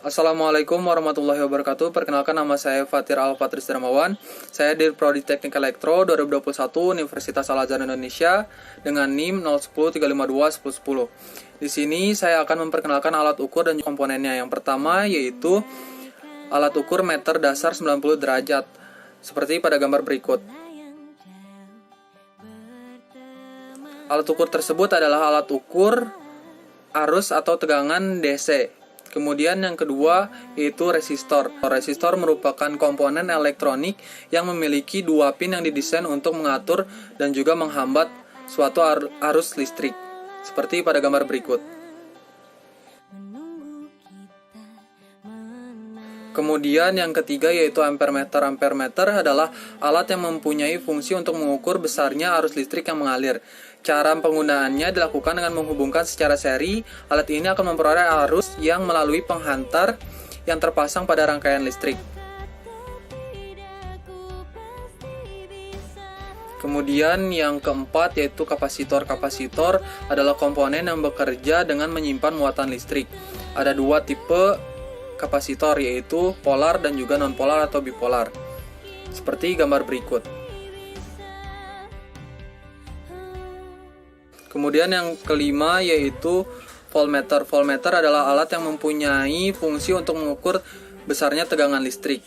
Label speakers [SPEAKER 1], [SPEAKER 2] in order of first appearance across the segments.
[SPEAKER 1] Assalamualaikum warahmatullahi wabarakatuh. Perkenalkan, nama saya Fatir Al-Fatris Darmawan. Saya di Prodi Teknik Elektro 2021 Universitas Al-Azhar Indonesia dengan NIM 0103521010. Di sini saya akan memperkenalkan alat ukur dan komponennya. Yang pertama yaitu alat ukur meter dasar 90 derajat seperti pada gambar berikut. Alat ukur tersebut adalah alat ukur arus atau tegangan DC. Kemudian yang kedua yaitu resistor. Resistor merupakan komponen elektronik yang memiliki dua pin yang didesain untuk mengatur dan juga menghambat suatu arus listrik, seperti pada gambar berikut. Kemudian yang ketiga yaitu ampermeter. Ampermeter adalah alat yang mempunyai fungsi untuk mengukur besarnya arus listrik yang mengalir. Cara penggunaannya dilakukan dengan menghubungkan secara seri. Alat ini akan memperoleh arus yang melalui penghantar yang terpasang pada rangkaian listrik. Kemudian yang keempat yaitu kapasitor. Kapasitor adalah komponen yang bekerja dengan menyimpan muatan listrik. Ada dua tipe kapasitor, yaitu polar dan juga non-polar atau bipolar, seperti gambar berikut. Kemudian yang kelima yaitu voltmeter. Voltmeter adalah alat yang mempunyai fungsi untuk mengukur besarnya tegangan listrik.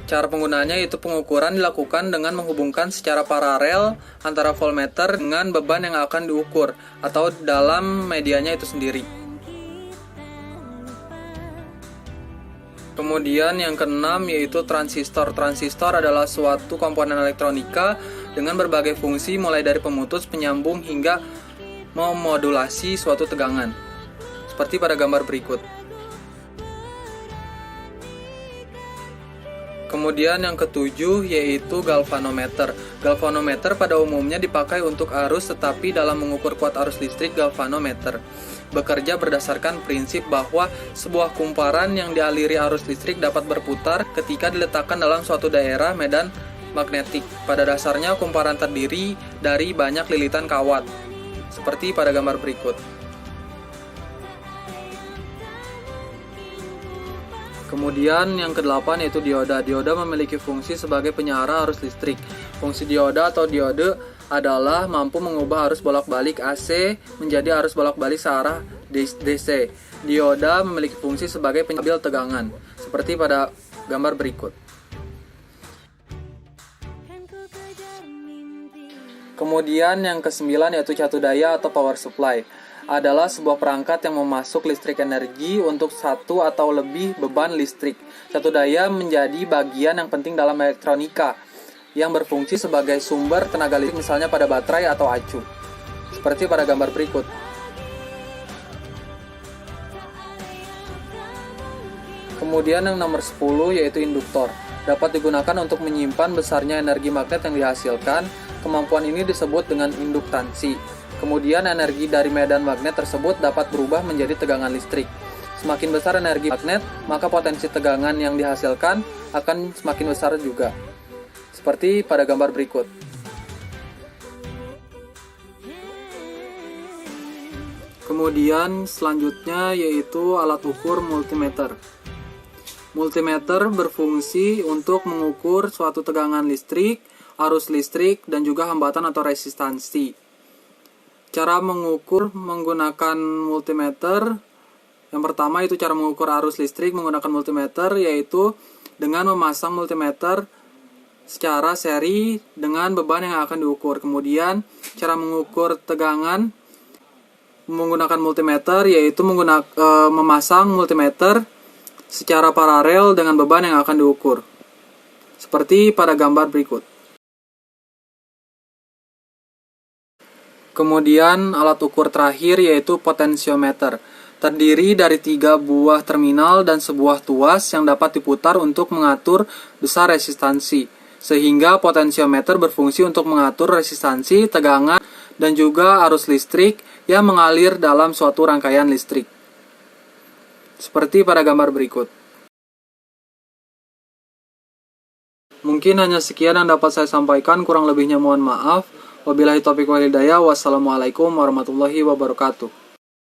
[SPEAKER 1] Cara penggunaannya yaitu pengukuran dilakukan dengan menghubungkan secara paralel antara voltmeter dengan beban yang akan diukur atau dalam medianya itu sendiri. Kemudian yang keenam yaitu transistor. Transistor adalah suatu komponen elektronika dengan berbagai fungsi mulai dari pemutus, penyambung hingga memodulasi suatu tegangan, seperti pada gambar berikut. Kemudian yang ketujuh yaitu galvanometer. Galvanometer pada umumnya dipakai untuk arus, tetapi dalam mengukur kuat arus listrik, galvanometer bekerja berdasarkan prinsip bahwa sebuah kumparan yang dialiri arus listrik dapat berputar ketika diletakkan dalam suatu daerah medan magnetik. Pada dasarnya kumparan terdiri dari banyak lilitan kawat, seperti pada gambar berikut. Kemudian yang kedelapan yaitu dioda. Dioda memiliki fungsi sebagai penyara arus listrik. Fungsi dioda atau diode adalah mampu mengubah arus bolak-balik AC menjadi arus bolak-balik searah DC. Dioda memiliki fungsi sebagai penstabil tegangan, seperti pada gambar berikut. Kemudian yang kesembilan yaitu catu daya atau power supply. Adalah sebuah perangkat yang memasuk listrik energi untuk satu atau lebih beban listrik. Catu daya menjadi bagian yang penting dalam elektronika yang berfungsi sebagai sumber tenaga listrik, misalnya pada baterai atau acu, seperti pada gambar berikut. Kemudian yang nomor 10 yaitu induktor. Dapat digunakan untuk menyimpan besarnya energi magnet yang dihasilkan. Kemampuan ini disebut dengan induktansi. Kemudian energi dari medan magnet tersebut dapat berubah menjadi tegangan listrik. Semakin besar energi magnet, maka potensi tegangan yang dihasilkan akan semakin besar juga, seperti pada gambar berikut. Kemudian selanjutnya yaitu alat ukur multimeter. Multimeter berfungsi untuk mengukur suatu tegangan listrik, arus listrik, dan juga hambatan atau resistansi. Cara mengukur menggunakan multimeter, yang pertama itu cara mengukur arus listrik menggunakan multimeter, yaitu dengan memasang multimeter secara seri dengan beban yang akan diukur. Kemudian cara mengukur tegangan menggunakan multimeter, yaitu memasang multimeter secara paralel dengan beban yang akan diukur, seperti pada gambar berikut. Kemudian alat ukur terakhir yaitu potensiometer. Terdiri dari 3 buah terminal dan sebuah tuas yang dapat diputar untuk mengatur besar resistansi. Sehingga potensiometer berfungsi untuk mengatur resistansi, tegangan, dan juga arus listrik yang mengalir dalam suatu rangkaian listrik, seperti pada gambar berikut. Mungkin hanya sekian yang dapat saya sampaikan, kurang lebihnya mohon maaf. Wabillahi taufiq wal hidayah. Wassalamualaikum warahmatullahi wabarakatuh.